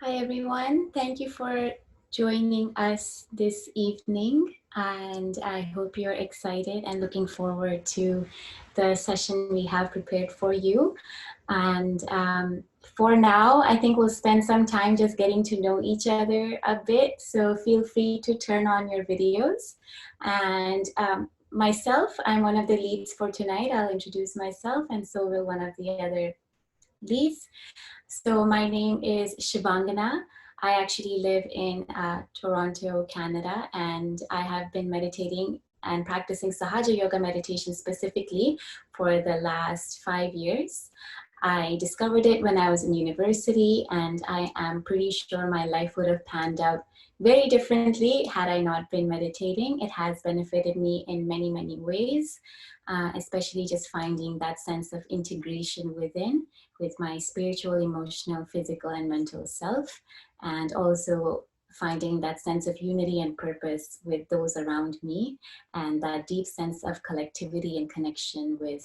Hi, everyone. Thank you for joining us this evening. And I hope you're excited and looking forward to the session we have prepared for you. And for now, I think we'll spend some time just getting to know each other a bit. So feel free to turn on your videos. And myself, I'm one of the leads for tonight. I'll introduce myself, and so will one of the other leads. So my name is Shivangana. I actually live in Toronto, Canada, and I have been meditating and practicing Sahaja yoga meditation specifically for the last 5 years. I discovered it when I was in university, and I am pretty sure my life would have panned out very differently had I not been meditating. It has benefited me in many, many ways, especially just finding that sense of integration within with my spiritual, emotional, physical, and mental self, and also finding that sense of unity and purpose with those around me, and that deep sense of collectivity and connection with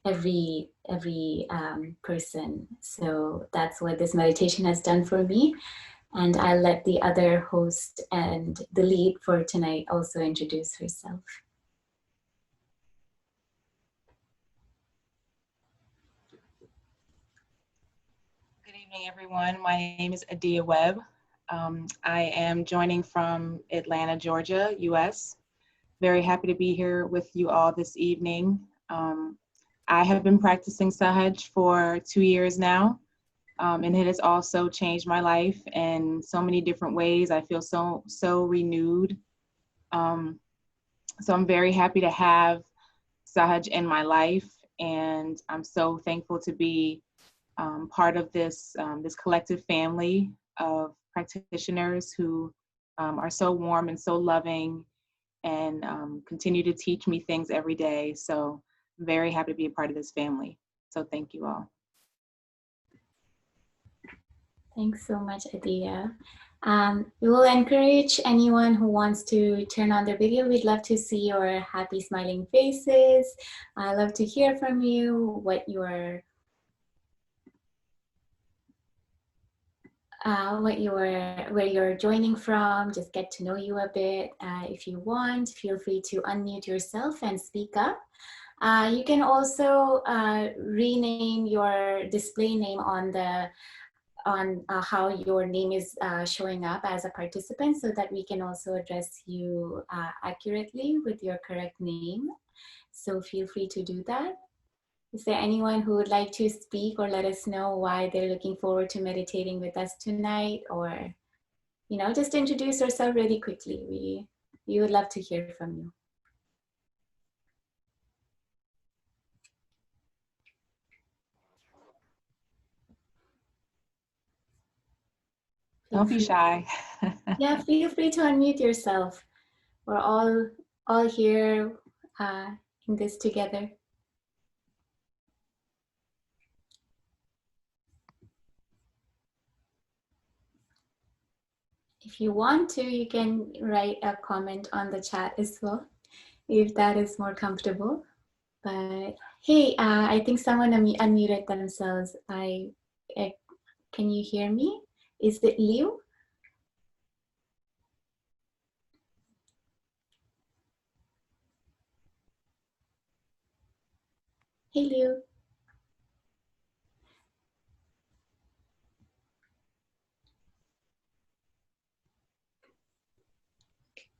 every person. So that's what this meditation has done for me. And I'll let the other host and the lead for tonight also introduce herself. Good evening, everyone. My name is Adia Webb. I am joining from Atlanta, Georgia, US. Very happy to be here with you all this evening. I have been practicing Sahaj for 2 years now, and it has also changed my life in so many different ways. I feel so renewed. So I'm very happy to have Sahaj in my life, and I'm so thankful to be part of this collective family of practitioners who are so warm and so loving and continue to teach me things every day. So I'm very happy to be a part of this family. So thank you all. Thanks so much, Adia. We will encourage anyone who wants to turn on their video. We'd love to see your happy smiling faces. I'd love to hear from you where you're joining from, just get to know you a bit. If you want, feel free to unmute yourself and speak up. You can also rename your display name on how your name is showing up as a participant, so that we can also address you accurately with your correct name. So feel free to do that. Is there anyone who would like to speak or let us know why they're looking forward to meditating with us tonight? Or, just introduce yourself really quickly. We would love to hear from you. Don't be shy. Yeah, feel free to unmute yourself. We're all here in this together. If you want to, you can write a comment on the chat as well, if that is more comfortable. But hey, I think someone unmuted themselves. Can you hear me? Is it Liu? Hey, Liu.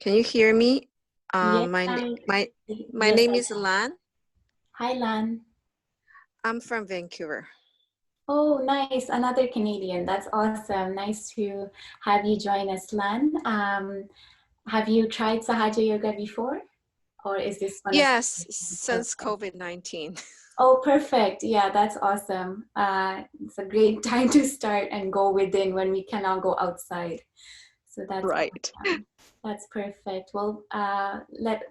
Can you hear me? Yes, my name is Lan. Hi, Lan. I'm from Vancouver. Oh, nice. Another Canadian. That's awesome. Nice to have you join us, Lan. Have you tried Sahaja Yoga before? Or is this one? Yes, since COVID-19. Oh, perfect. Yeah, that's awesome. It's a great time to start and go within when we cannot go outside. So that's right. Awesome. That's perfect. Well,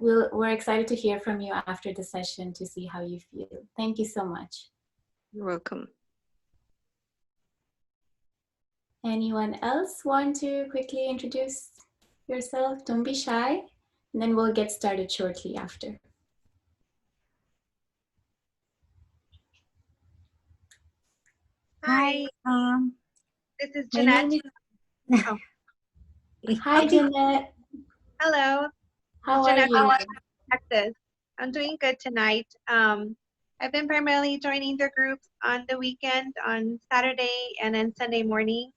we're excited to hear from you after the session to see how you feel. Thank you so much. You're welcome. Anyone else want to quickly introduce yourself? Don't be shy, and then we'll get started shortly after. Hi, This is My Jeanette. name is Oh, Hi, Jeanette. hello. This is How are Jeanette you? from Texas. I'm doing good tonight. I've been primarily joining the groups on the weekend, on Saturday, and then Sunday morning.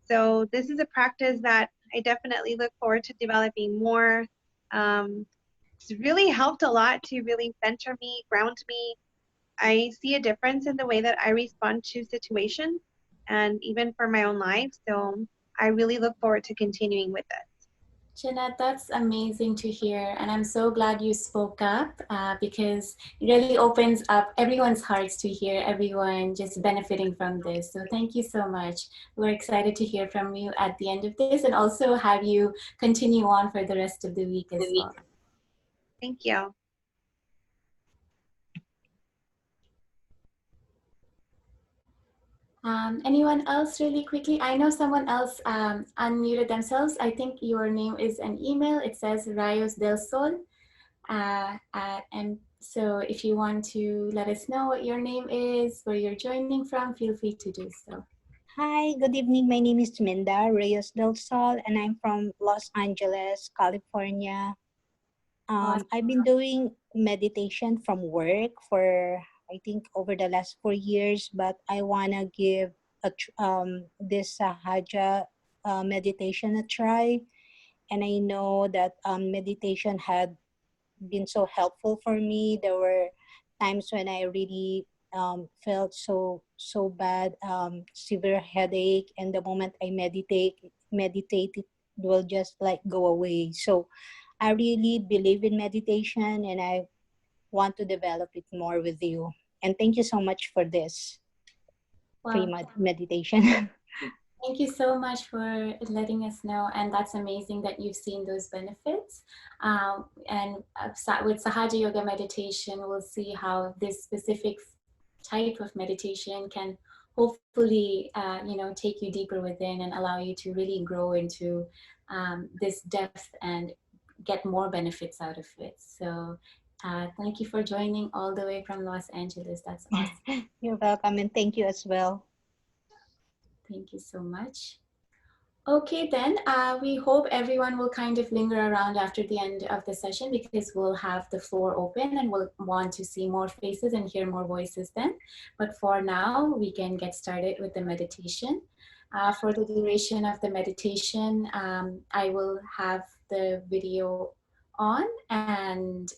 So this is a practice that I definitely look forward to developing more. It's really helped a lot to really center me, ground me. I see a difference in the way that I respond to situations and even for my own life. So I really look forward to continuing with it. Jeanette, that's amazing to hear. And I'm so glad you spoke up because it really opens up everyone's hearts to hear everyone just benefiting from this. So thank you so much. We're excited to hear from you at the end of this and also have you continue on for the rest of the week as well. Thank you. Anyone else really quickly? I know someone else unmuted themselves. I think your name is an email. It says Rayos del Sol. And so if you want to let us know what your name is, where you're joining from, feel free to do so. Hi, good evening. My name is Minda Reyes del Sol, and I'm from Los Angeles, California. Awesome. I've been doing meditation from work for, I think, over the last 4 years, but I want to give this Sahaja meditation a try. And I know that meditation had been so helpful for me. There were times when I really felt so bad, severe headache, and the moment I meditate, it will just like go away. So I really believe in meditation, and I want to develop it more with you. And thank you so much for this free meditation. Thank you so much for letting us know, and that's amazing that you've seen those benefits. With Sahaja Yoga meditation, we'll see how this specific type of meditation can hopefully, take you deeper within and allow you to really grow into this depth and get more benefits out of it. So thank you for joining all the way from Los Angeles. That's awesome. You're welcome, and thank you as well. Thank you so much. Okay, then we hope everyone will kind of linger around after the end of the session because we'll have the floor open and we'll want to see more faces and hear more voices then. But for now, we can get started with the meditation. For the duration of the meditation, I will have the video on, and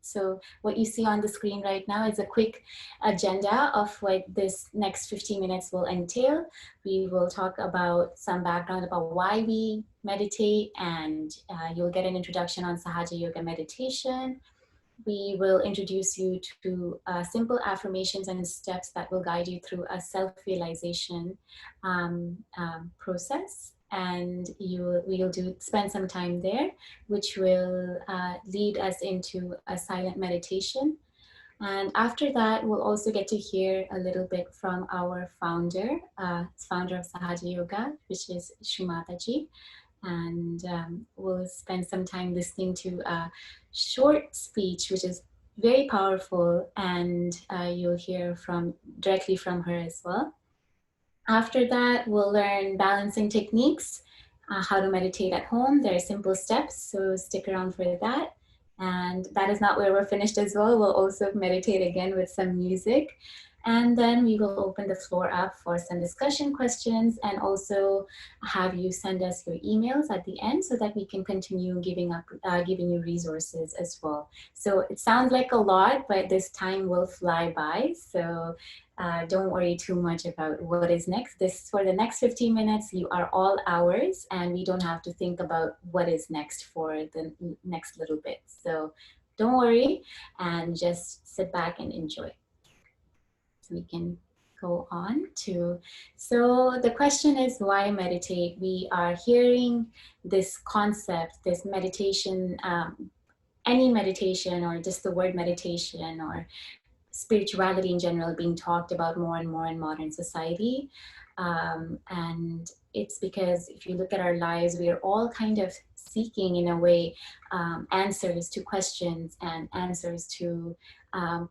so what you see on the screen right now is a quick agenda of what this next 15 minutes will entail. We will talk about some background about why we meditate, and you'll get an introduction on Sahaja Yoga meditation. We will introduce you to simple affirmations and steps that will guide you through a self-realization process. And we'll spend some time there, which will lead us into a silent meditation. And after that, we'll also get to hear a little bit from our founder of Sahaja Yoga, which is Shri Mataji. And we'll spend some time listening to a short speech, which is very powerful, and you'll hear directly from her as well. After that, we'll learn balancing techniques, how to meditate at home. There are simple steps, so stick around for that. And that is not where we're finished as well. We'll also meditate again with some music. And then we will open the floor up for some discussion questions and also have you send us your emails at the end so that we can continue giving you resources as well. So it sounds like a lot, but this time will fly by. So don't worry too much about what is next. For the next 15 minutes, you are all ours, and we don't have to think about what is next for the next little bit. So don't worry and just sit back and enjoy. So we can go on to, so the question is, why meditate? We are hearing this concept, this meditation, any meditation or just the word meditation or spirituality in general being talked about more and more in modern society. And it's because if you look at our lives, we are all kind of seeking, in a way, answers to questions and answers to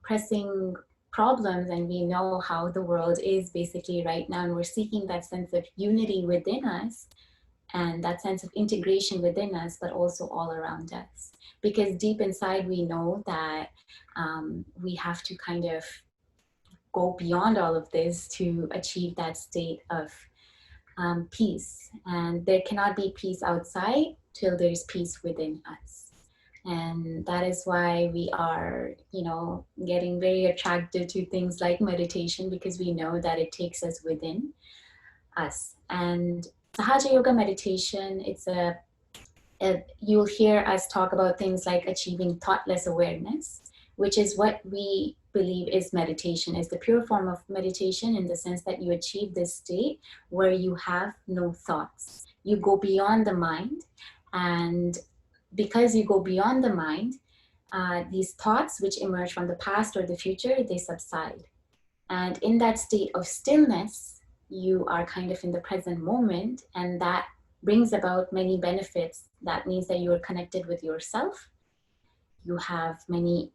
pressing problems and we know how the world is basically right now, and we're seeking that sense of unity within us and that sense of integration within us, but also all around us. Because deep inside, we know that we have to kind of go beyond all of this to achieve that state of peace. And there cannot be peace outside till there's peace within us. And that is why we are, getting very attracted to things like meditation, because we know that it takes us within us. And Sahaja Yoga meditation, you'll hear us talk about things like achieving thoughtless awareness, which is what we believe is meditation, is the pure form of meditation, in the sense that you achieve this state where you have no thoughts. You go beyond the mind, and because you go beyond the mind, these thoughts which emerge from the past or the future, they subside. And in that state of stillness, you are kind of in the present moment, and that brings about many benefits. That means that you are connected with yourself. You have many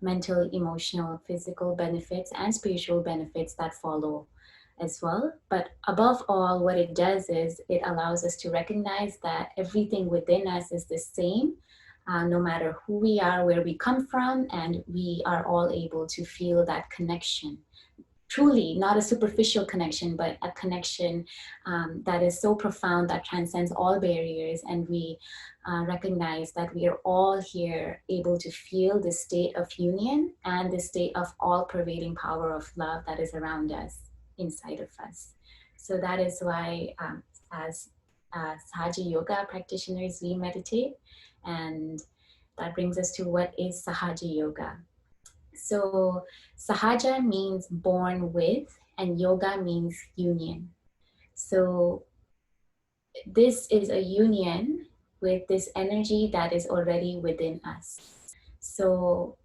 mental, emotional, physical benefits and spiritual benefits that follow as well. But above all, what it does is it allows us to recognize that everything within us is the same, no matter who we are, where we come from, and we are all able to feel that connection. Truly, not a superficial connection, but a connection that is so profound, that transcends all barriers. And we recognize that we are all here able to feel the state of union and the state of all pervading power of love that is around us, inside of us. So that is why as Sahaja Yoga practitioners, we meditate. And that brings us to what is Sahaja Yoga. So Sahaja means born with, and yoga means union. So this is a union with this energy that is already within us. So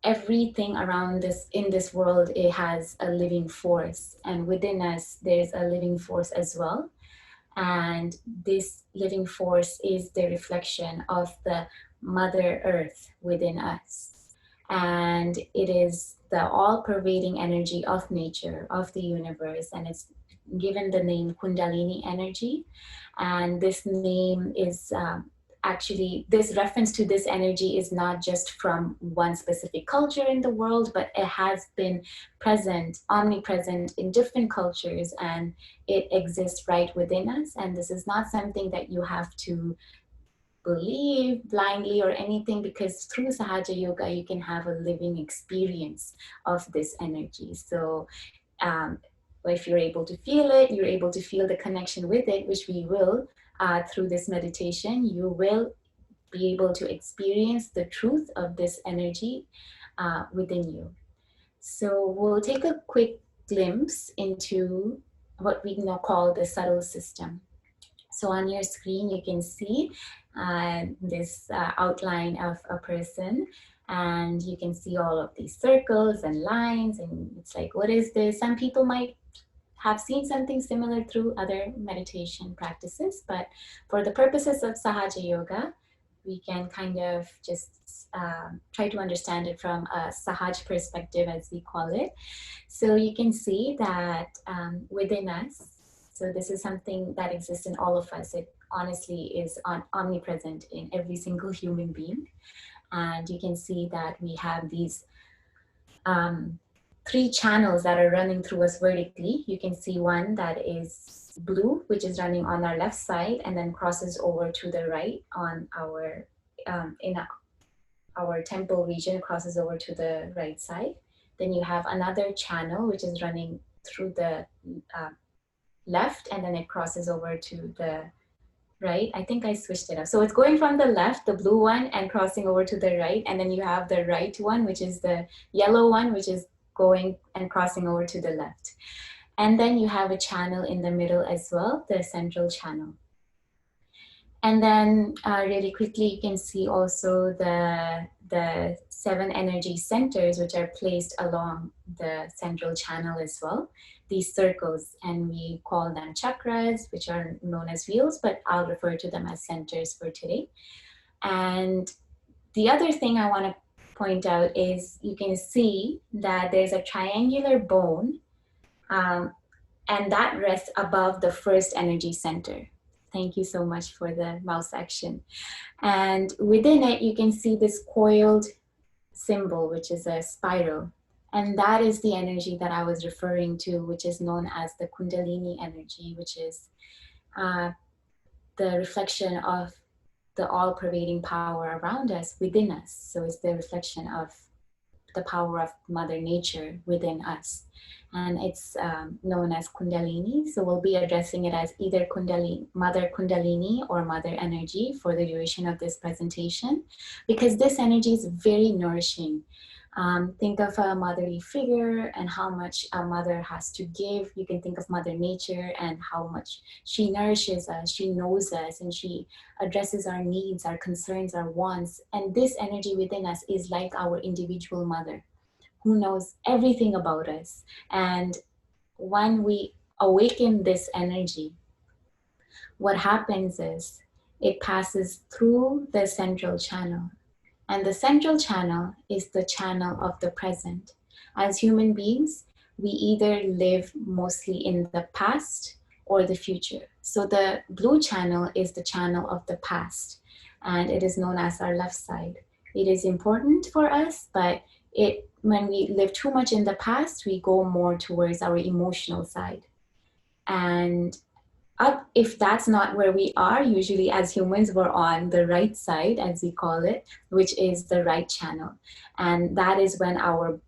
everything around us in this world, it has a living force, and within us there's a living force as well. And this living force is the reflection of the Mother Earth within us. And it is the all-pervading energy of nature, of the universe, and it's given the name Kundalini energy. And this name is actually, this reference to this energy is not just from one specific culture in the world, but it has been present, omnipresent in different cultures, and it exists right within us. And this is not something that you have to believe blindly or anything, because through Sahaja Yoga, you can have a living experience of this energy. So if you're able to feel it, you're able to feel the connection with it, which we will through this meditation. You will be able to experience the truth of this energy within you. So we'll take a quick glimpse into what we now call the subtle system. So on your screen, you can see this outline of a person, and you can see all of these circles and lines, and it's like, what is this? Some people might have seen something similar through other meditation practices, but for the purposes of Sahaja Yoga, we can kind of just try to understand it from a Sahaj perspective, as we call it. So you can see that within us, so this is something that exists in all of us. It honestly is omnipresent in every single human being. And you can see that we have these 3 channels that are running through us vertically. You can see one that is blue, which is running on our left side and then crosses over to the right on our, in our temple region, crosses over to the right side. Then you have another channel, which is running through the left, and then it crosses over to the right. I think I switched it up. So it's going from the left, the blue one, and crossing over to the right. And then you have the right one, which is the yellow one, which is going and crossing over to the left. And then you have a channel in the middle as well, the central channel. And then really quickly, you can see also the 7 energy centers, which are placed along the central channel as well. These circles, and we call them chakras, which are known as wheels, but I'll refer to them as centers for today. And the other thing I want to point out is you can see that there's a triangular bone, and that rests above the first energy center. Thank you so much for the mouse action. And within it, you can see this coiled symbol, which is a spiral. And that is the energy that I was referring to, which is known as the Kundalini energy, which is the reflection of the all-pervading power around us, within us. So it's the reflection of the power of Mother Nature within us. And it's known as Kundalini. So we'll be addressing it as either Mother Kundalini or Mother Energy for the duration of this presentation, because this energy is very nourishing. Think of a motherly figure and how much a mother has to give. You can think of Mother Nature and how much she nourishes us, she knows us, and she addresses our needs, our concerns, our wants. And this energy within us is like our individual mother who knows everything about us. And when we awaken this energy, what happens is it passes through the central channel. And the central channel is the channel of the present. As human beings, we either live mostly in the past or the future. So the blue channel is the channel of the past, and it is known as our left side. It is important for us, but when we live too much in the past, we go more towards our emotional side. And if that's not where we are, usually as humans, we're on the right side, as we call it, which is the right channel. And that is when our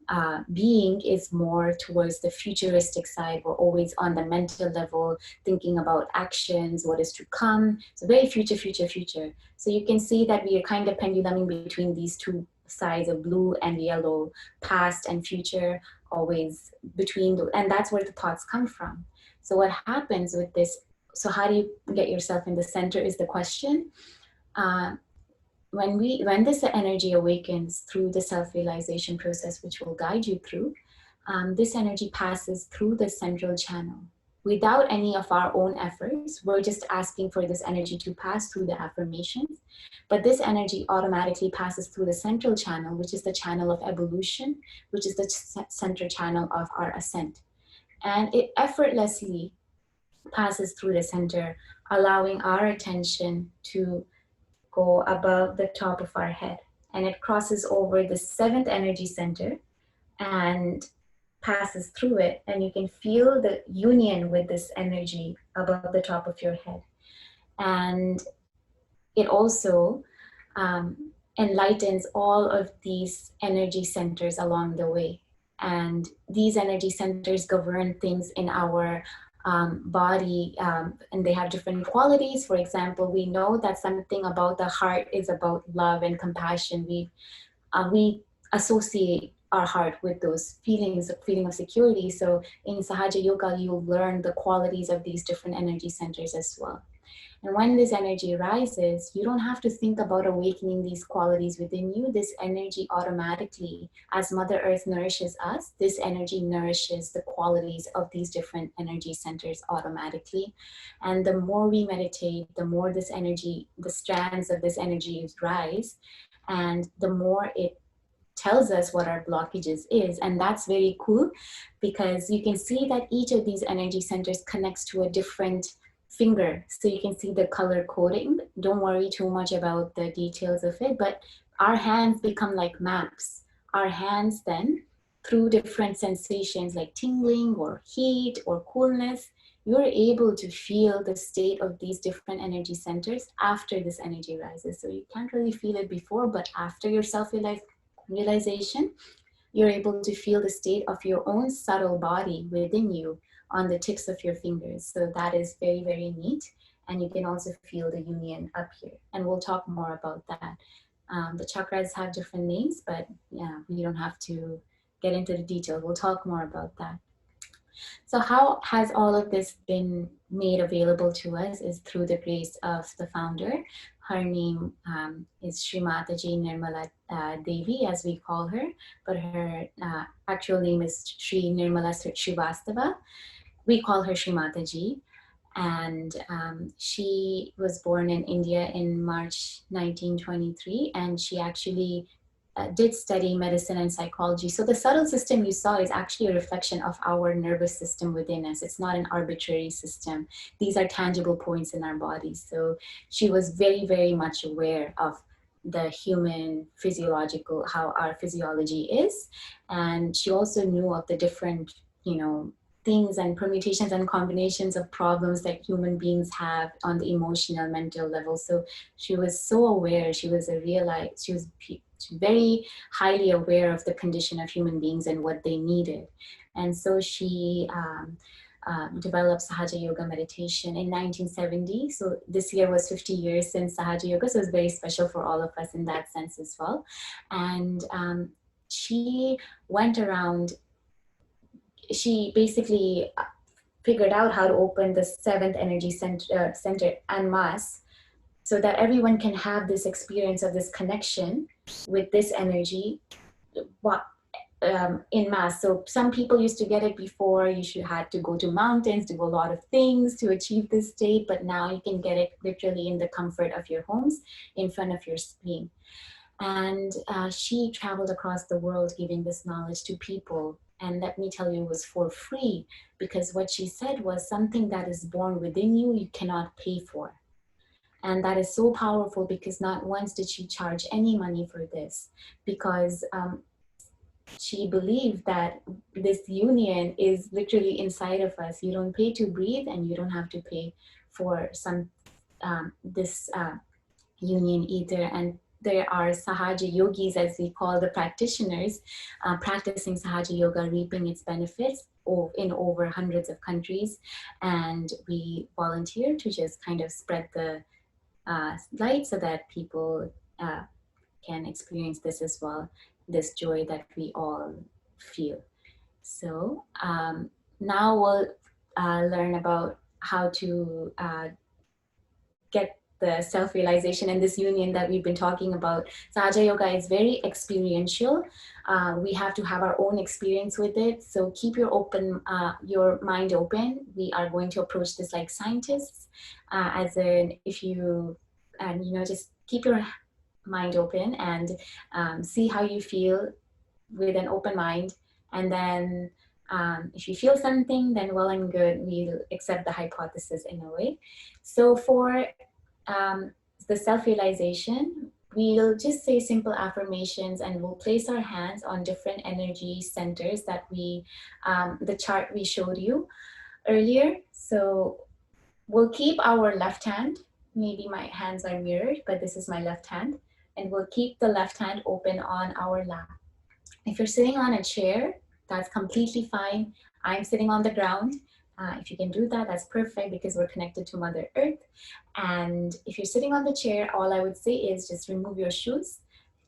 being is more towards the futuristic side. We're always on the mental level, thinking about actions, what is to come. So very future, future, future. So you can see that we are kind of penduluming between these two sides of blue and yellow, past and future, always between, and that's where the thoughts come from. So what happens with this? So how do you get yourself in the center is the question. When this energy awakens through the self-realization process, which will guide you through, this energy passes through the central channel. Without any of our own efforts, we're just asking for this energy to pass through the affirmations. But this energy automatically passes through the central channel, which is the channel of evolution, which is the center channel of our ascent. And it effortlessly passes through the center, allowing our attention to go above the top of our head. And it crosses over the seventh energy center and passes through it. And you can feel the union with this energy above the top of your head. And it also enlightens all of these energy centers along the way. And these energy centers govern things in our body, and they have different qualities. For example, we know that something about the heart is about love and compassion. We associate our heart with those feelings, a feeling of security. So in Sahaja Yoga, you'll learn the qualities of these different energy centers as well. And when this energy rises, you don't have to think about awakening these qualities within you. This energy automatically, as Mother Earth nourishes us, this energy nourishes the qualities of these different energy centers automatically. And the more we meditate, the more this energy, the strands of this energy rise, and the more it tells us what our blockages is. And that's very cool, because you can see that each of these energy centers connects to a different finger. So you can see the color coding. Don't worry too much about the details of it, but our hands become like maps. Our hands then, through different sensations like tingling or heat or coolness, you're able to feel the state of these different energy centers after this energy rises. So you can't really feel it before, but after your self-realization, you're able to feel the state of your own subtle body within you on the tips of your fingers. So that is very, very neat. And you can also feel the union up here. And we'll talk more about that. The chakras have different names, but yeah, we don't have to get into the details. We'll talk more about that. So how has all of this been made available to us is through the grace of the founder. Her name is Shri Mataji Nirmala Devi, as we call her, but her actual name is Shri Nirmala Srivastava. We call her Shri Mataji, and she was born in India in March 1923, and she actually did study medicine and psychology. So the subtle system you saw is actually a reflection of our nervous system within us. It's not an arbitrary system. These are tangible points in our bodies. So she was very, very much aware of the human physiological, how our physiology is. And she also knew of the different, things and permutations and combinations of problems that human beings have on the emotional, mental level. So she was so aware. She was very highly aware of the condition of human beings and what they needed. And so she developed Sahaja Yoga meditation in 1970. So this year was 50 years since Sahaja Yoga. So it's very special for all of us in that sense as well. And she went around, she basically figured out how to open the seventh energy center en masse, so that everyone can have this experience of this connection with this energy in mass. So some people used to get it before. You had to go to mountains, do a lot of things to achieve this state, but now you can get it literally in the comfort of your homes, in front of your screen. And she traveled across the world giving this knowledge to people. And let me tell you, it was for free, because what she said was, something that is born within you, you cannot pay for. And that is so powerful, because not once did she charge any money for this, because she believed that this union is literally inside of us. You don't pay to breathe, and you don't have to pay for this union either. And there are Sahaja yogis, as we call the practitioners, practicing Sahaja yoga, reaping its benefits in over hundreds of countries. And we volunteer to just kind of spread the light, so that people can experience this as well, this joy that we all feel. So now we'll learn about how to get the self-realization and this union that we've been talking about. Sahaja Yoga is very experiential. We have to have our own experience with it. So keep your mind open. We are going to approach this like scientists, as in just keep your mind open and see how you feel with an open mind. And then if you feel something, then well and good, we'll accept the hypothesis in a way. So for the self-realization, we'll just say simple affirmations, and we'll place our hands on different energy centers that the chart we showed you earlier. So we'll keep our left hand, maybe my hands are mirrored, but this is my left hand, and we'll keep the left hand open on our lap. If you're sitting on a chair, that's completely fine. I'm sitting on the ground. If you can do that, that's perfect, because we're connected to Mother Earth. And if you're sitting on the chair, all I would say is just remove your shoes,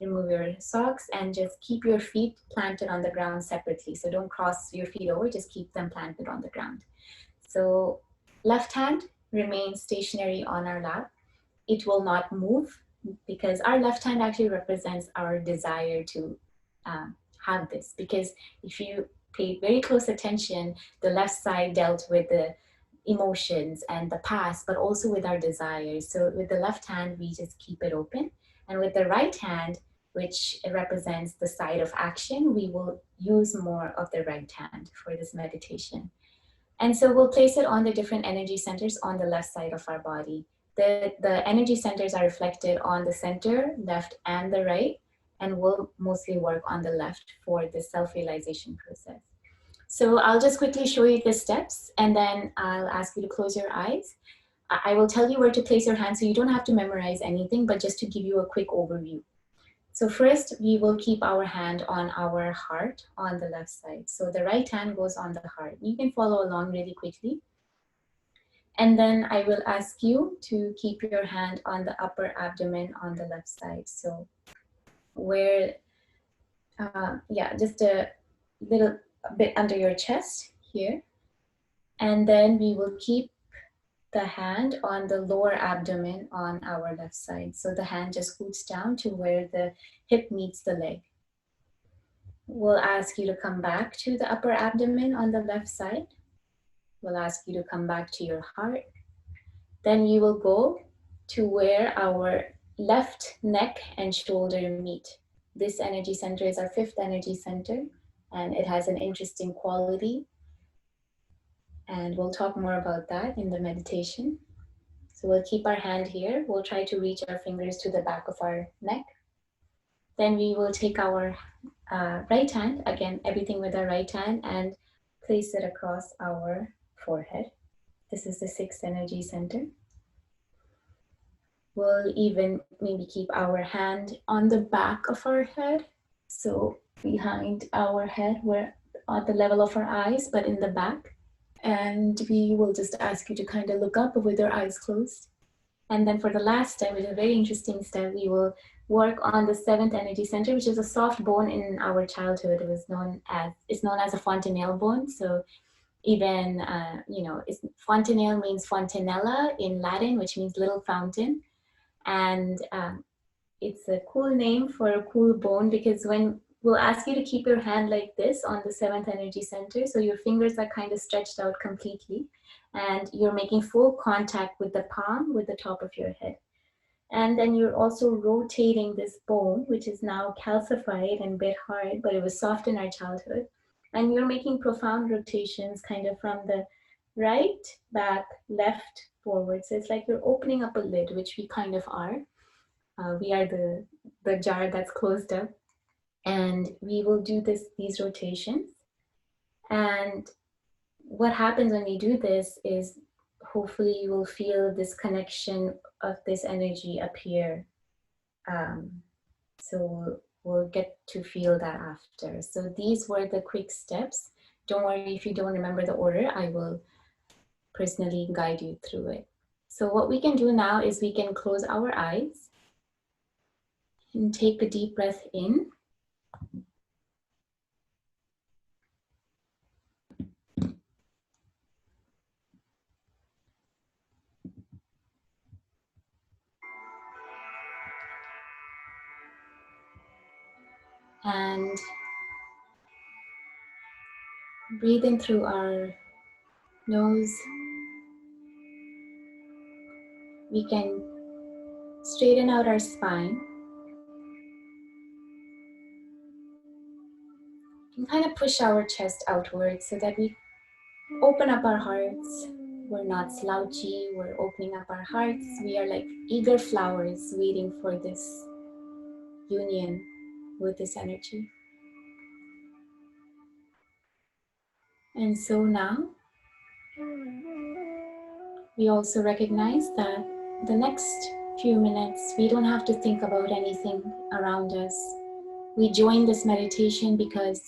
remove your socks, and just keep your feet planted on the ground separately. So don't cross your feet over, just keep them planted on the ground. So left hand remains stationary on our lap. It will not move, because our left hand actually represents our desire to have this. Because if you pay very close attention, the left side dealt with the emotions and the past, but also with our desires. So with the left hand, we just keep it open. And with the right hand, which represents the side of action, we will use more of the right hand for this meditation. And so we'll place it on the different energy centers on the left side of our body. The energy centers are reflected on the center, left, and the right, and we'll mostly work on the left for the self-realization process. So I'll just quickly show you the steps, and then I'll ask you to close your eyes. I will tell you where to place your hand, so you don't have to memorize anything, but just to give you a quick overview. So first, we will keep our hand on our heart on the left side. So the right hand goes on the heart. You can follow along really quickly. And then I will ask you to keep your hand on the upper abdomen on the left side. So where, just a little bit under your chest here. And then we will keep the hand on the lower abdomen on our left side. So the hand just scoots down to where the hip meets the leg. We'll ask you to come back to the upper abdomen on the left side. We'll ask you to come back to your heart. Then you will go to where our left neck and shoulder meet. This energy center is our fifth energy center, and it has an interesting quality. And we'll talk more about that in the meditation. So we'll keep our hand here. We'll try to reach our fingers to the back of our neck. Then we will take our right hand, again, everything with our right hand, and place it across our forehead. This is the sixth energy center. We'll even maybe keep our hand on the back of our head. So behind our head, we're at the level of our eyes, but in the back. And we will just ask you to kind of look up with your eyes closed. And then for the last step, which is a very interesting step, we will work on the seventh energy center, which is a soft bone in our childhood. It's known as a fontanelle bone. So even, fontanelle means fontanella in Latin, which means little fountain. And it's a cool name for a cool bone, because when we'll ask you to keep your hand like this on the seventh energy center, so your fingers are kind of stretched out completely, and you're making full contact with the palm, with the top of your head. And then you're also rotating this bone, which is now calcified and a bit hard, but it was soft in our childhood. And you're making profound rotations kind of from the right, back, left, forward. So it's like you're opening up a lid, which we kind of are. We are the jar that's closed up. And we will do these rotations. And what happens when we do this is hopefully you will feel this connection of this energy appear. So we'll get to feel that after. So these were the quick steps. Don't worry if you don't remember the order, I will personally guide you through it. So what we can do now is we can close our eyes and take a deep breath in. And breathing through our nose, we can straighten out our spine and kind of push our chest outwards so that we open up our hearts. We're not slouchy, we're opening up our hearts. We are like eager flowers waiting for this union with this energy. And so now, we also recognize that the next few minutes, we don't have to think about anything around us. We joined this meditation because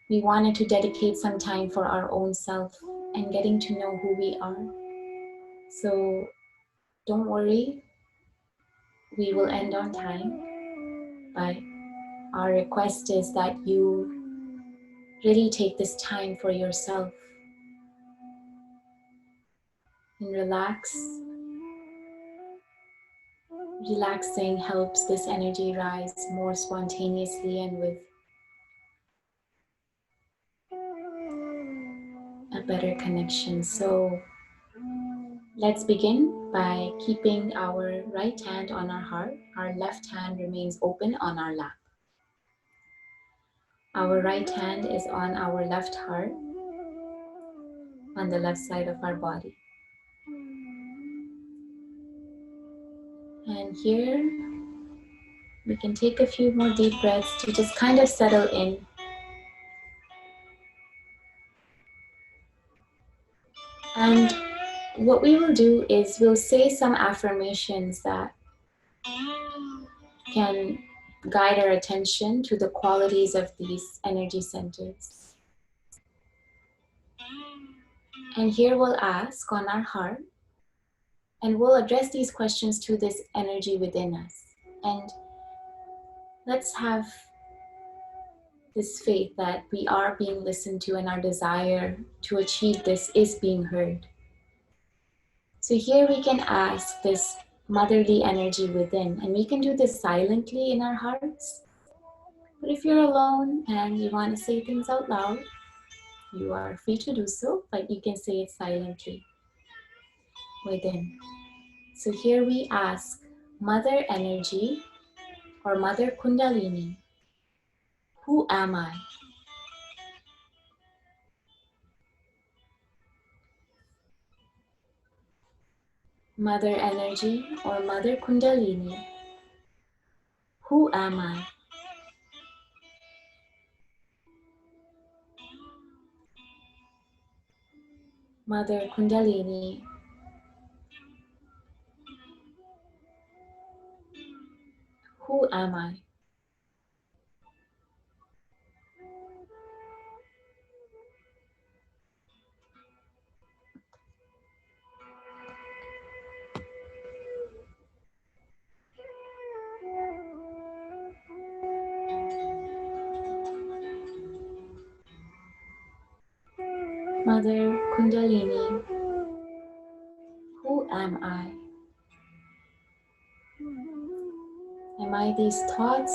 we wanted to dedicate some time for our own self and getting to know who we are. So don't worry, we will end on time, but our request is that you really take this time for yourself and relax. Relaxing helps this energy rise more spontaneously and with a better connection. So let's begin by keeping our right hand on our heart. Our left hand remains open on our lap. Our right hand is on our left heart, on the left side of our body. And here we can take a few more deep breaths to just kind of settle in. And what we will do is we'll say some affirmations that can guide our attention to the qualities of these energy centers. And here we'll ask on our heart, and we'll address these questions to this energy within us. And let's have this faith that we are being listened to and our desire to achieve this is being heard. So here we can ask this motherly energy within, and we can do this silently in our hearts. But if you're alone and you want to say things out loud, you are free to do so, but you can say it silently within. So here we ask Mother Energy or Mother Kundalini Who am I? Mother Energy or Mother Kundalini, who am I? Mother Kundalini, who am I? Mother Kundalini, who am I? Am I these thoughts?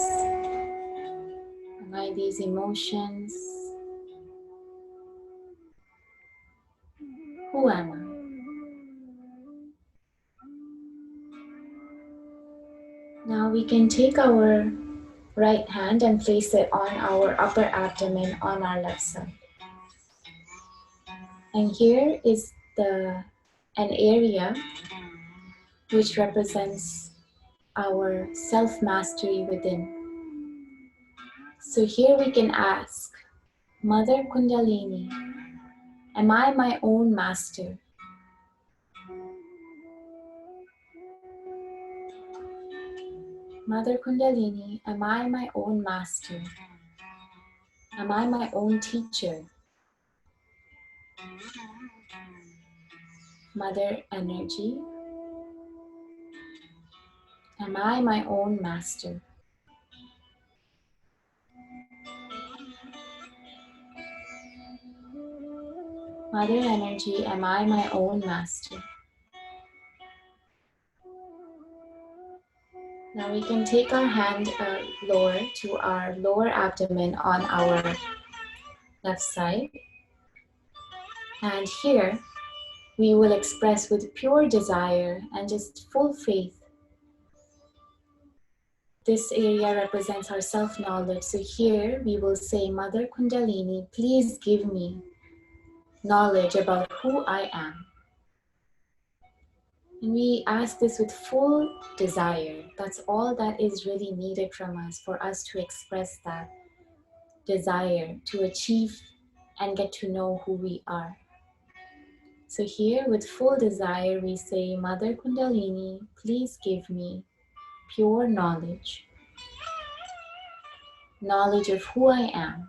Am I these emotions? Who am I? Now we can take our right hand and place it on our upper abdomen on our left side. And here is an area which represents our self-mastery within. So here we can ask, Mother Kundalini, am I my own master? Mother Kundalini, am I my own master? Am I my own teacher? Mother Energy, am I my own master? Mother Energy, am I my own master? Now we can take our hand lower to our lower abdomen on our left side. And here we will express with pure desire and just full faith. This area represents our self-knowledge. So here we will say, Mother Kundalini, please give me knowledge about who I am. And we ask this with full desire. That's all that is really needed from us, for us to express that desire, to achieve and get to know who we are. So here with full desire, we say, Mother Kundalini, please give me pure knowledge. Knowledge of who I am.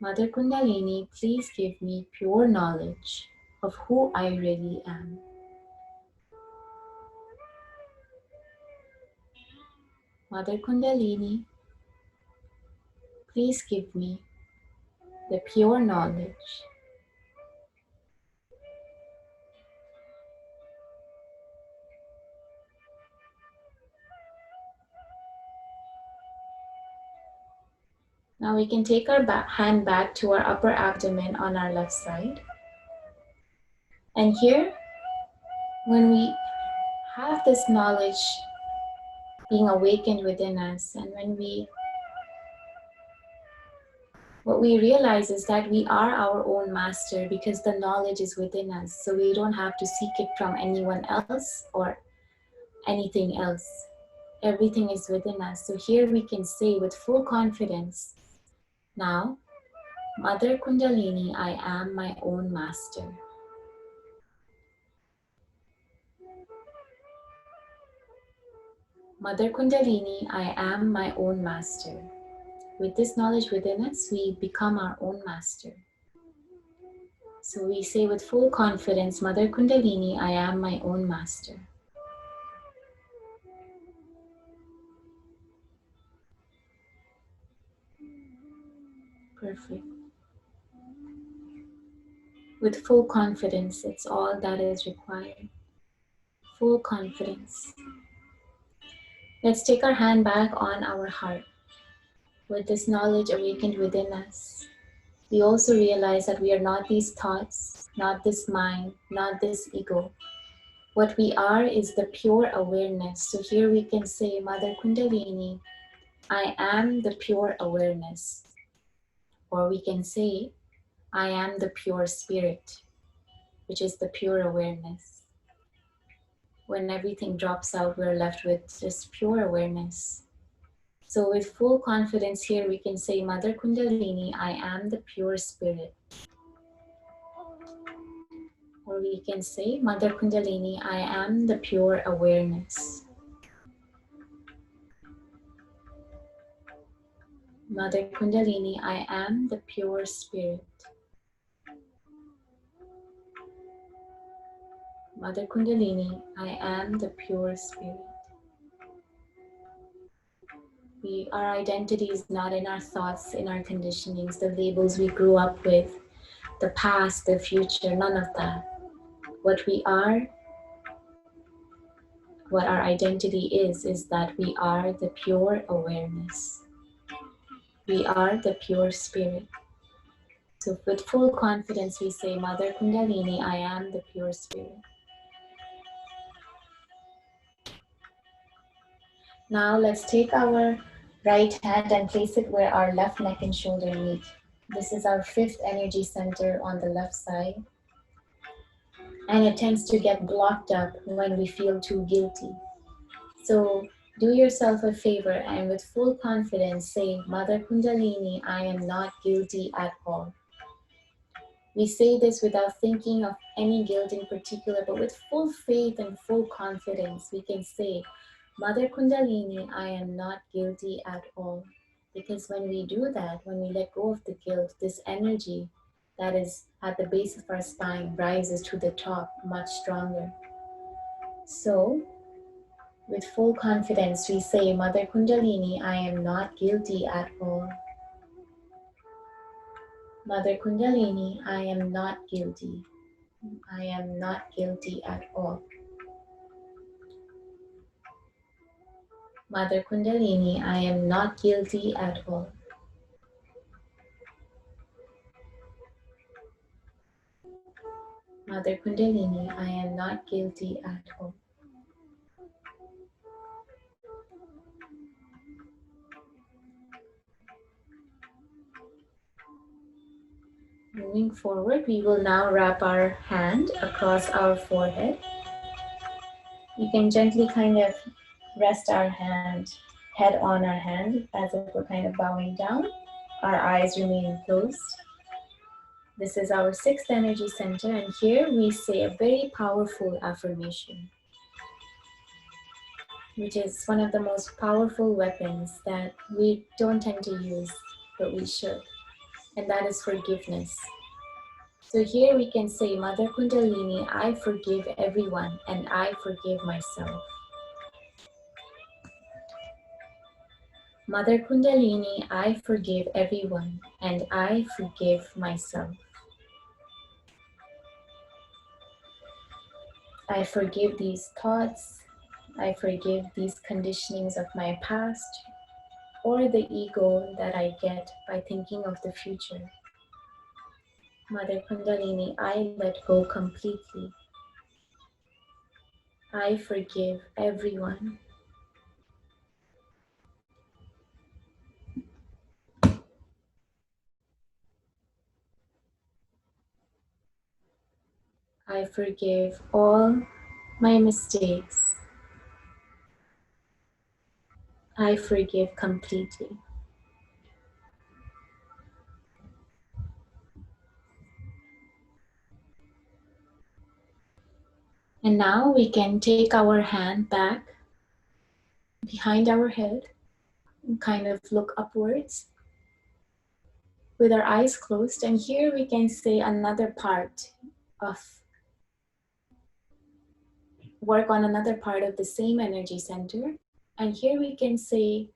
Mother Kundalini, please give me pure knowledge of who I really am. Mother Kundalini, please give me the pure knowledge. Now we can take our hand back to our upper abdomen on our left side. And here, when we have this knowledge being awakened within us, and what we realize is that we are our own master because the knowledge is within us. So we don't have to seek it from anyone else or anything else. Everything is within us. So here we can say with full confidence, now, Mother Kundalini, I am my own master. Mother Kundalini, I am my own master. With this knowledge within us, we become our own master. So we say with full confidence, Mother Kundalini, I am my own master. Perfect. With full confidence, it's all that is required. Full confidence. Let's take our hand back on our heart. With this knowledge awakened within us, we also realize that we are not these thoughts, not this mind, not this ego. What we are is the pure awareness. So here we can say, Mother Kundalini, I am the pure awareness. Or we can say, I am the pure spirit, which is the pure awareness. When everything drops out, we're left with just pure awareness. So with full confidence here, we can say, Mother Kundalini, I am the pure spirit. Or we can say, Mother Kundalini, I am the pure awareness. Mother Kundalini, I am the pure spirit. Mother Kundalini, I am the pure spirit. Our identity is not in our thoughts, in our conditionings, the labels we grew up with, the past, the future, none of that. What we are, what our identity is that we are the pure awareness. We are the pure spirit. So with full confidence we say, Mother Kundalini, I am the pure spirit. Now let's take our right hand and place it where our left neck and shoulder meet. This is our fifth energy center on the left side. And it tends to get blocked up when we feel too guilty. So do yourself a favor and with full confidence say, Mother Kundalini, I am not guilty at all. We say this without thinking of any guilt in particular, but with full faith and full confidence, we can say, Mother Kundalini, I am not guilty at all. Because when we do that, when we let go of the guilt, this energy that is at the base of our spine rises to the top much stronger. So, with full confidence, we say, Mother Kundalini, I am not guilty at all. Mother Kundalini, I am not guilty. I am not guilty at all. Mother Kundalini, I am not guilty at all. Mother Kundalini, I am not guilty at all. Moving forward, we will now wrap our hand across our forehead. You can gently kind of rest our head on our hand as if we're kind of bowing down. Our eyes remain closed. This is our sixth energy center, and here we say a very powerful affirmation, which is one of the most powerful weapons that we don't tend to use, but we should, and that is forgiveness. So here we can say, Mother Kundalini, I forgive everyone and I forgive myself. Mother Kundalini, I forgive everyone and I forgive myself. I forgive these thoughts, I forgive these conditionings of my past or the ego that I get by thinking of the future. Mother Kundalini, I let go completely. I forgive everyone. I forgive all my mistakes. I forgive completely. And now we can take our hand back behind our head and kind of look upwards with our eyes closed. And here we can say another part of, work on another part of the same energy center. And here we can say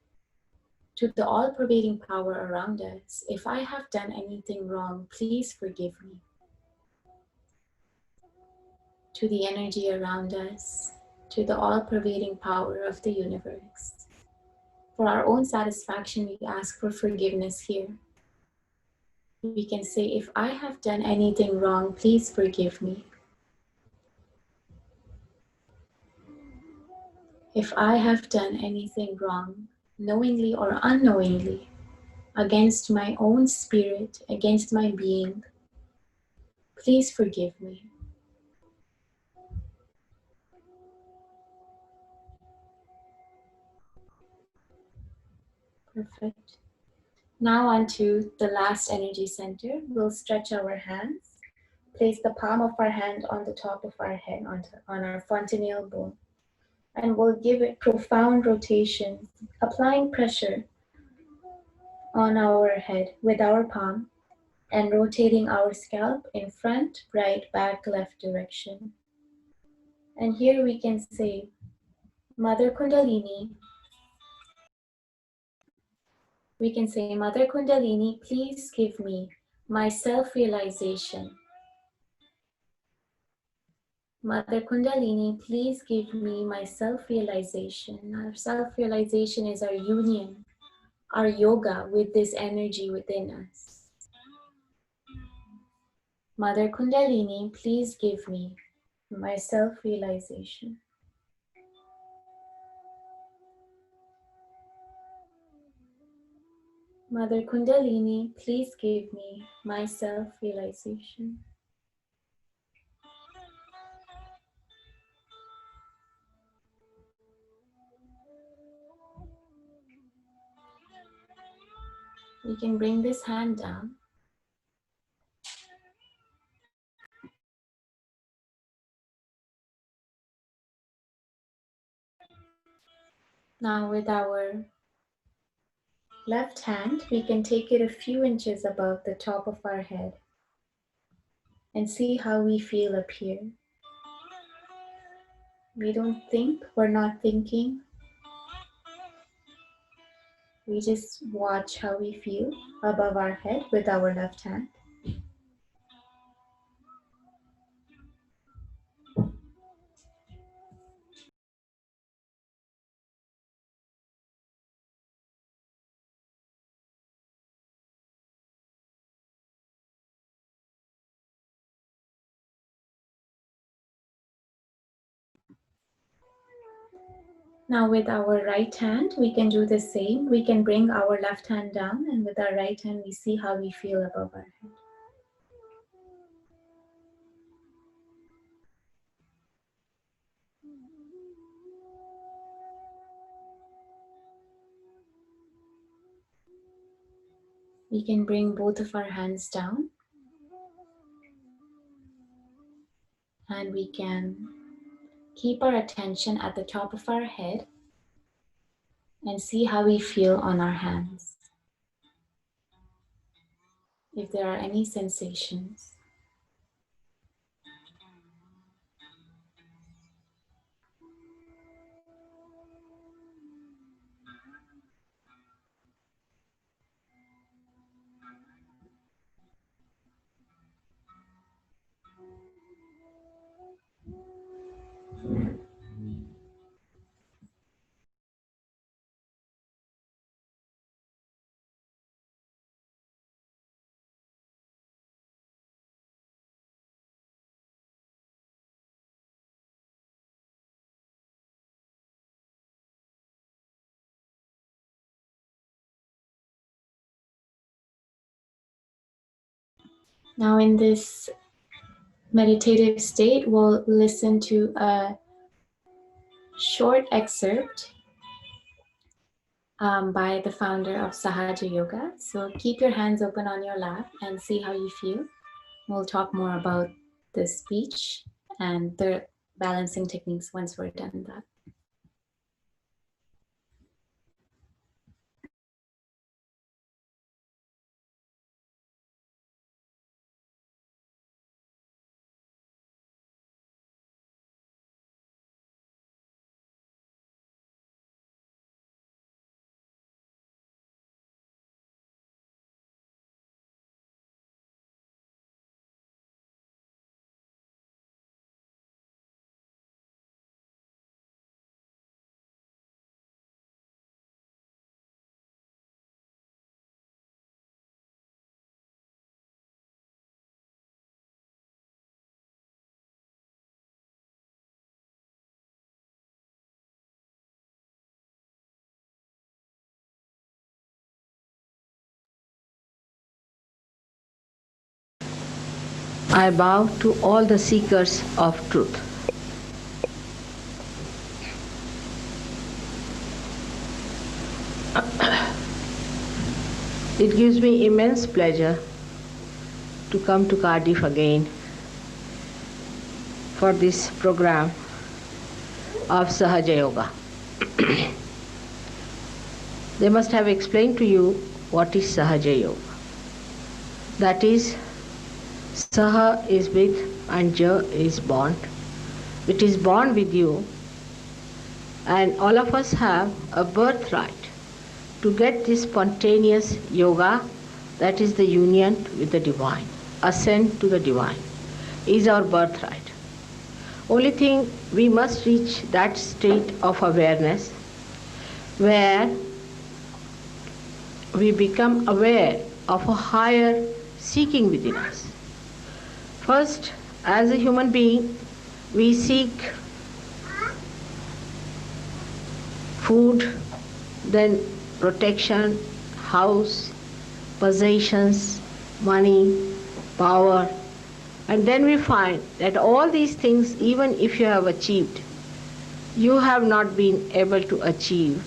to the all-pervading power around us, if I have done anything wrong, please forgive me. To the energy around us, to the all-pervading power of the universe. For our own satisfaction, we ask for forgiveness here. We can say, if I have done anything wrong, please forgive me. If I have done anything wrong, knowingly or unknowingly, against my own spirit, against my being, please forgive me. Perfect. Now onto the last energy center. We'll stretch our hands, place the palm of our hand on the top of our head on our fontanelle bone, and we'll give it profound rotations, applying pressure on our head with our palm and rotating our scalp in front, right, back, left direction. And here we can say, Mother Kundalini, we can say, Mother Kundalini, please give me my self-realization. Mother Kundalini, please give me my self-realization. Our self-realization is our union, our yoga with this energy within us. Mother Kundalini, please give me my self-realization. Mother Kundalini, please give me my self-realization. We can bring this hand down. Now with our left hand, we can take it a few inches above the top of our head and see how we feel up here. We don't think, we're not thinking. We just watch how we feel above our head with our left hand. Now with our right hand, we can do the same. We can bring our left hand down, and with our right hand, we see how we feel above our head. We can bring both of our hands down, and we can keep our attention at the top of our head and see how we feel on our hands. If there are any sensations. Now in this meditative state, we'll listen to a short excerpt by the founder of Sahaja Yoga. So keep your hands open on your lap and see how you feel. We'll talk more about the speech and the balancing techniques once we're done with that. I bow to all the seekers of truth. It gives me immense pleasure to come to Cardiff again for this program of Sahaja Yoga. They must have explained to you what is Sahaja Yoga. That is, Saha is with and Ja is bond. It is bond with you, and all of us have a birthright to get this spontaneous yoga, that is the union with the divine, ascent to the divine, is our birthright. Only thing, we must reach that state of awareness where we become aware of a higher seeking within us. First, as a human being, we seek food, then protection, house, possessions, money, power, and then we find that all these things, even if you have achieved, you have not been able to achieve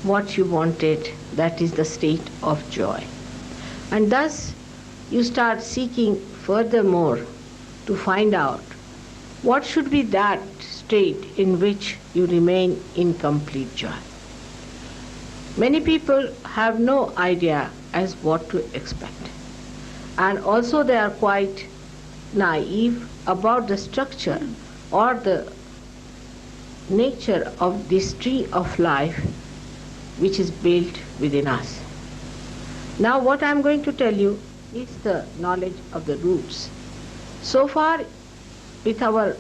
what you wanted, that is the state of joy. And thus, you start seeking furthermore to find out what should be that state in which you remain in complete joy. Many people have no idea as what to expect. And also they are quite naive about the structure or the nature of this tree of life which is built within us. Now what I am going to tell you is the knowledge of the roots. So far with our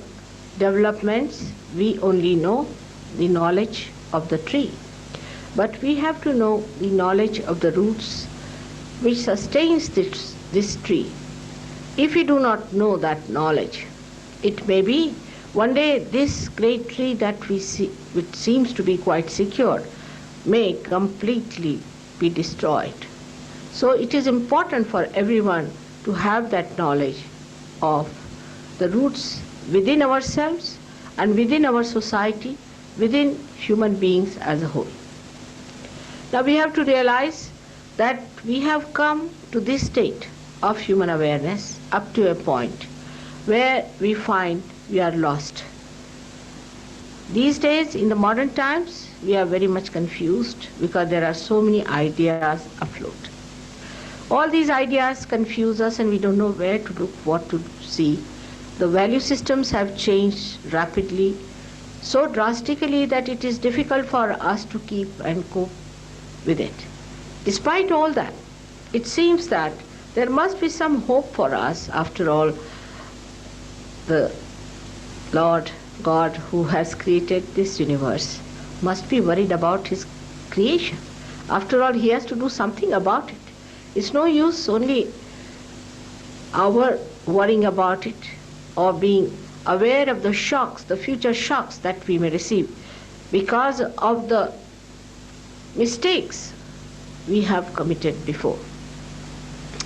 developments, we only know the knowledge of the tree. But we have to know the knowledge of the roots which sustains this tree. If we do not know that knowledge, it may be one day this great tree that we see, which seems to be quite secure, may completely be destroyed. So it is important for everyone to have that knowledge of the roots within ourselves and within our society, within human beings as a whole. Now we have to realize that we have come to this state of human awareness up to a point where we find we are lost. These days, in the modern times, we are very much confused because there are so many ideas afloat. All these ideas confuse us and we don't know where to look, what to see. The value systems have changed rapidly, so drastically that it is difficult for us to keep and cope with it. Despite all that, it seems that there must be some hope for us. After all, the Lord God who has created this universe must be worried about his creation. After all, he has to do something about it. It's no use only our worrying about it or being aware of the shocks, the future shocks that we may receive because of the mistakes we have committed before.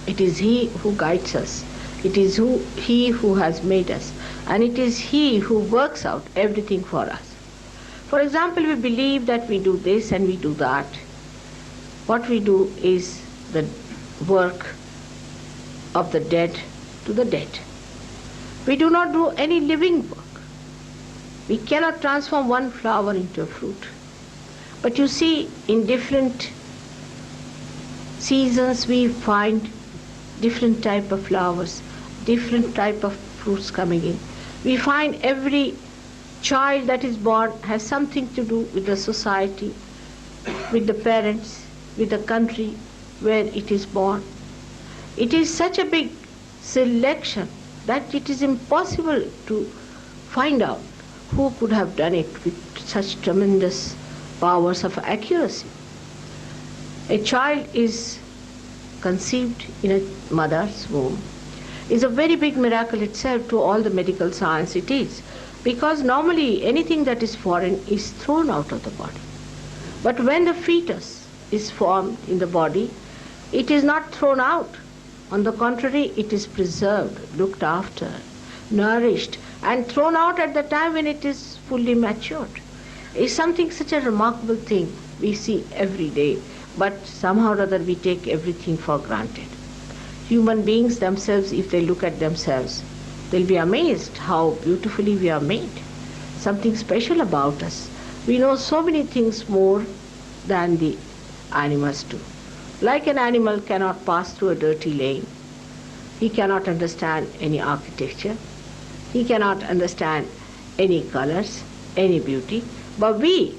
It is he who guides us. It is he who has made us. And it is he who works out everything for us. For example, we believe that we do this and we do that. What we do is the work of the dead to the dead. We do not do any living work. We cannot transform one flower into a fruit. But you see, in different seasons we find different type of flowers, different type of fruits coming in. We find every child that is born has something to do with the society, with the parents, with the country where it is born. It is such a big selection that it is impossible to find out who could have done it with such tremendous powers of accuracy. A child is conceived in a mother's womb is a very big miracle itself. To all the medical science it is, because normally anything that is foreign is thrown out of the body. But when the fetus is formed in the body, it is not thrown out, On the contrary, it is preserved, looked after, nourished, and thrown out at the time when it is fully matured. It's something such a remarkable thing we see every day, but somehow or other we take everything for granted. Human beings themselves, if they look at themselves, they'll be amazed how beautifully we are made. Something special about us. We know so many things more than the animals do. Like an animal cannot pass through a dirty lane. He cannot understand any architecture. He cannot understand any colors, any beauty. But we,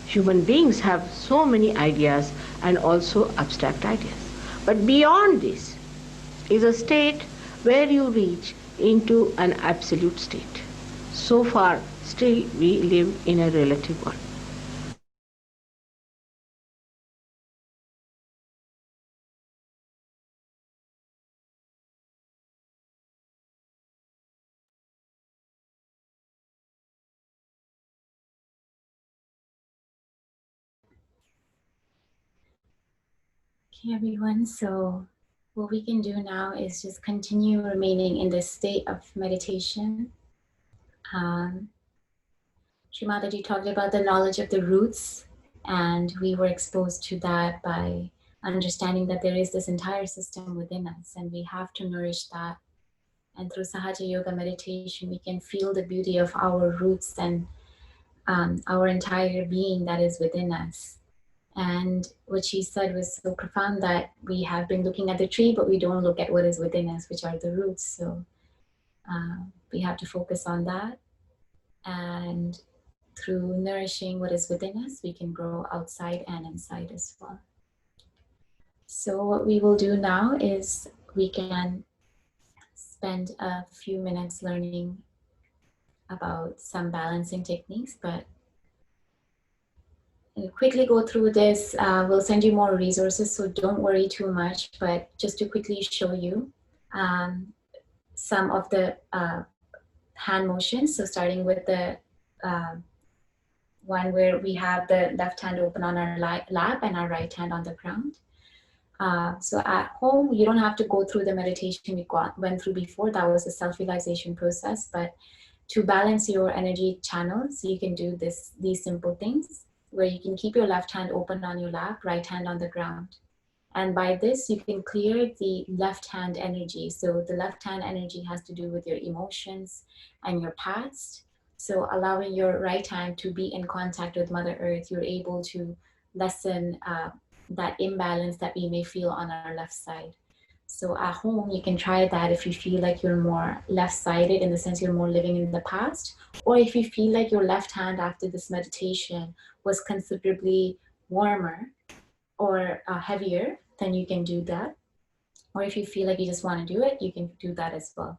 human beings, have so many ideas and also abstract ideas. But beyond this is a state where you reach into an absolute state. So far, still we live in a relative world. Okay, everyone. So what we can do now is just continue remaining in this state of meditation. Shri Mataji talked about the knowledge of the roots, and we were exposed to that by understanding that there is this entire system within us, and we have to nourish that. And through Sahaja Yoga meditation, we can feel the beauty of our roots and our entire being that is within us. And what she said was so profound that we have been looking at the tree, but we don't look at what is within us, which are the roots. So we have to focus on that. And through nourishing what is within us, we can grow outside and inside as well. So what we will do now is we can spend a few minutes learning about some balancing techniques, but I'll quickly go through this. We'll send you more resources, so don't worry too much, but just to quickly show you some of the hand motions. So starting with the one where we have the left hand open on our lap and our right hand on the ground. So at home, you don't have to go through the meditation we went through before. That was a self-realization process. But to balance your energy channels, you can do these simple things where you can keep your left hand open on your lap, right hand on the ground. And by this, you can clear the left hand energy. So the left hand energy has to do with your emotions and your past. So allowing your right hand to be in contact with Mother Earth, you're able to lessen that imbalance that we may feel on our left side. So at home, you can try that if you feel like you're more left-sided, in the sense you're more living in the past, or if you feel like your left hand after this meditation was considerably warmer or heavier, then you can do that. Or if you feel like you just want to do it, you can do that as well.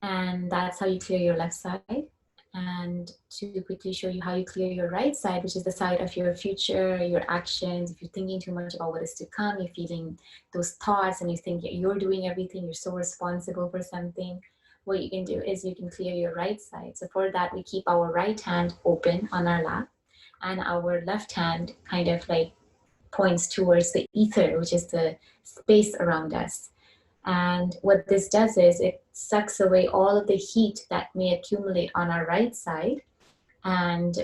And that's how you clear your left side. And to quickly show you how you clear your right side, which is the side of your future, your actions. If you're thinking too much about what is to come, you're feeling those thoughts and you think you're doing everything, you're so responsible for something, what you can do is you can clear your right side. So for that, we keep our right hand open on our lap and our left hand kind of like points towards the ether, which is the space around us. And what this does is it sucks away all of the heat that may accumulate on our right side, and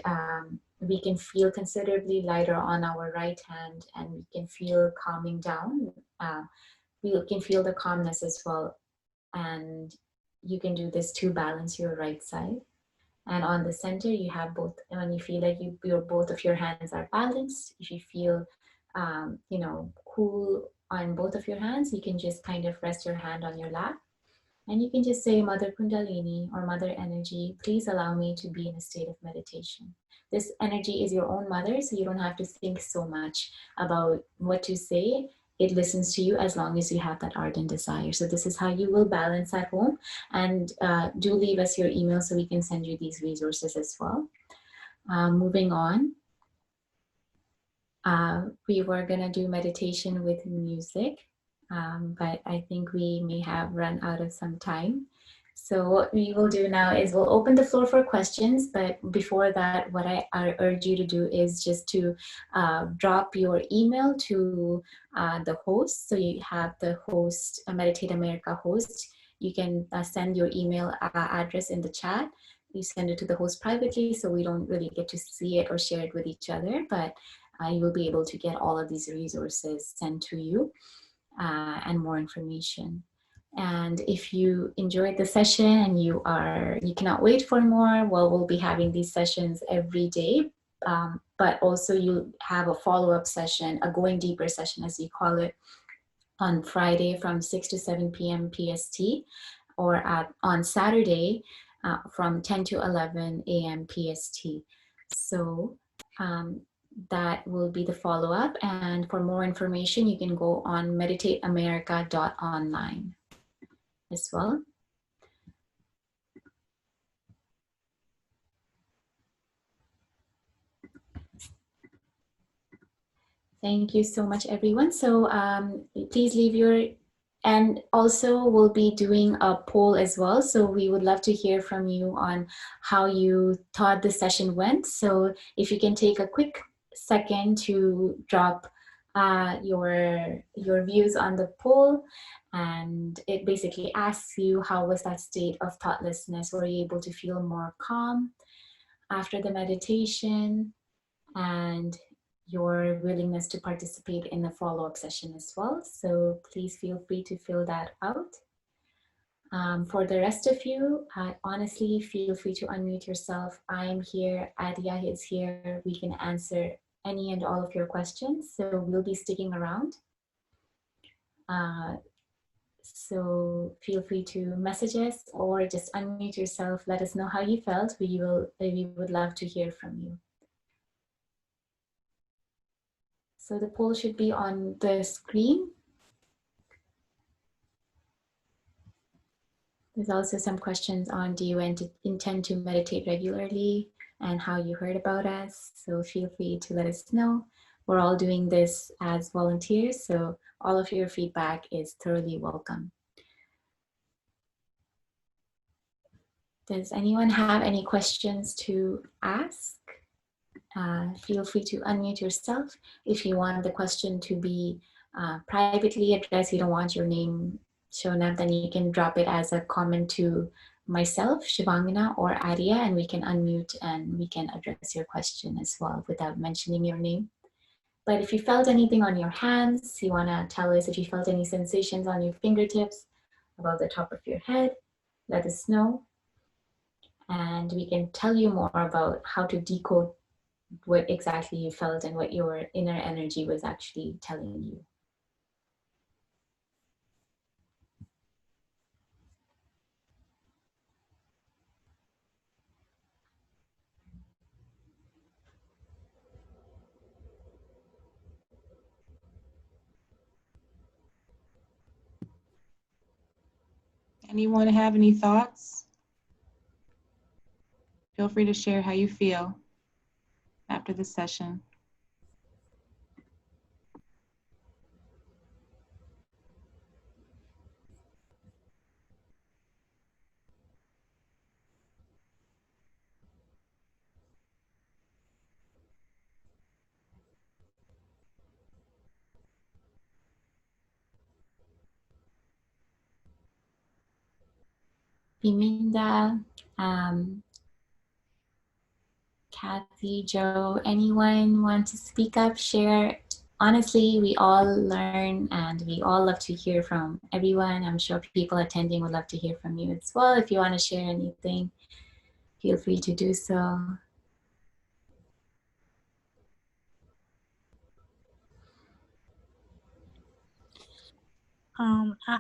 we can feel considerably lighter on our right hand, and we can feel calming down. We can feel the calmness as well, and you can do this to balance your right side. And on the center, you have both. And when you feel like both of your hands are balanced, if you feel cool on both of your hands, you can just kind of rest your hand on your lap. And you can just say, Mother Kundalini or Mother Energy, please allow me to be in a state of meditation. This energy is your own mother, so you don't have to think so much about what to say. It listens to you as long as you have that ardent desire. So this is how you will balance at home. And do leave us your email so we can send you these resources as well. Moving on. We were gonna do meditation with music, but I think we may have run out of some time. So what we will do now is we'll open the floor for questions, but before that, what I urge you to do is just to drop your email to the host. So you have the host, Meditate America host. You can send your email address in the chat. You send it to the host privately, so we don't really get to see it or share it with each other, but you will be able to get all of these resources sent to you and more information. And if you enjoyed the session and you cannot wait for more, well, we'll be having these sessions every day. But also you'll have a follow-up session, a going deeper session as we call it, on Friday from 6 to 7 p.m. PST, or on Saturday from 10 to 11 a.m. PST. So that will be the follow-up. And for more information, you can go on meditateamerica.online as well. Thank you so much, everyone. So please leave your, and also we'll be doing a poll as well. So we would love to hear from you on how you thought the session went. So if you can take a quick second to drop your views on the poll, and it basically asks you, how was that state of thoughtlessness? Were you able to feel more calm after the meditation? And your willingness to participate in the follow-up session as well. So please feel free to fill that out. For the rest of you, honestly, feel free to unmute yourself. I'm here, Adia is here. We can answer any and all of your questions. So we'll be sticking around. So feel free to message us or just unmute yourself. Let us know how you felt. We would love to hear from you. So the poll should be on the screen. There's also some questions on, do you intend to meditate regularly, and how you heard about us. So feel free to let us know. We're all doing this as volunteers, so all of your feedback is thoroughly welcome. Does anyone have any questions to ask? Feel free to unmute yourself. If you want the question to be privately addressed, you don't want your name shown up, then you can drop it as a comment to myself, Shivangana, or Arya, and we can unmute and we can address your question as well without mentioning your name. But if you felt anything on your hands, you want to tell us if you felt any sensations on your fingertips, above the top of your head, let us know. And we can tell you more about how to decode what exactly you felt and what your inner energy was actually telling you. Anyone have any thoughts? Feel free to share how you feel after the session. Biminda, Kathy, Joe, anyone want to speak up, share? Honestly, we all learn and we all love to hear from everyone. I'm sure people attending would love to hear from you as well. If you want to share anything, feel free to do so.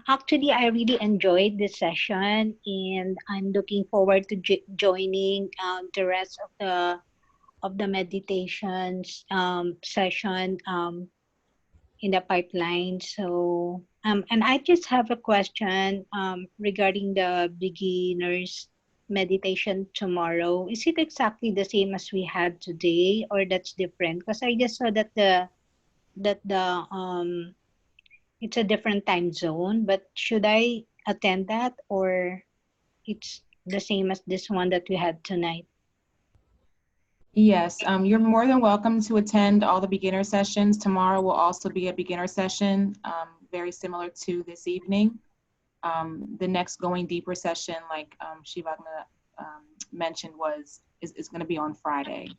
Actually, I really enjoyed this session, and I'm looking forward to joining the rest of the meditations session in the pipeline. So, and I just have a question regarding the beginners meditation tomorrow. Is it exactly the same as we had today, or that's different? Because I just saw that the it's a different time zone. But should I attend that, or it's the same as this one that we had tonight? Yes, you're more than welcome to attend all the beginner sessions. Tomorrow will also be a beginner session, very similar to this evening. The next Going Deeper session, like Shivagna mentioned, is going to be on Friday.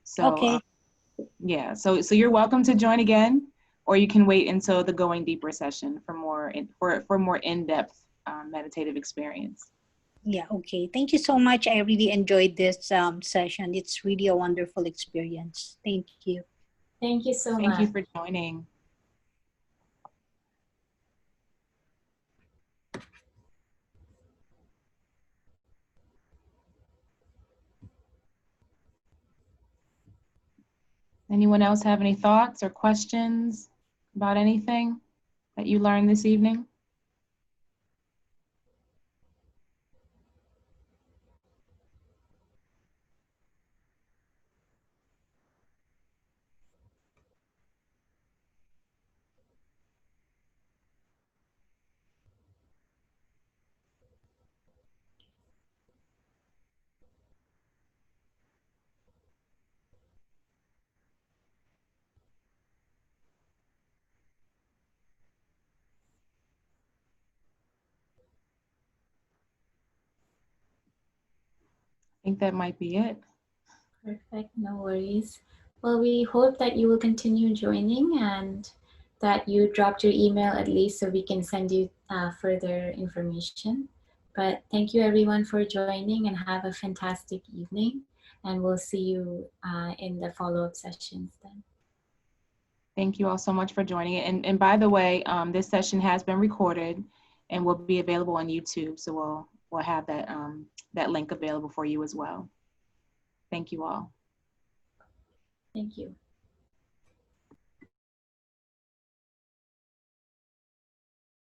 So Okay. yeah, so you're welcome to join again, or you can wait until the Going Deeper session for more in-depth meditative experience. Yeah, okay. Thank you so much. I really enjoyed this session. It's really a wonderful experience. Thank you. Thank you so Thank you much. for joining. Anyone else have any thoughts or questions about anything that you learned this evening? I think that might be it. Perfect, no worries. Well, we hope that you will continue joining and that you dropped your email at least so we can send you further information. But thank you everyone for joining and have a fantastic evening. And we'll see you in the follow-up sessions then. Thank you all so much for joining it. And by the way, this session has been recorded and will be available on YouTube. So we'll have that that link available for you as well. Thank you all. Thank you.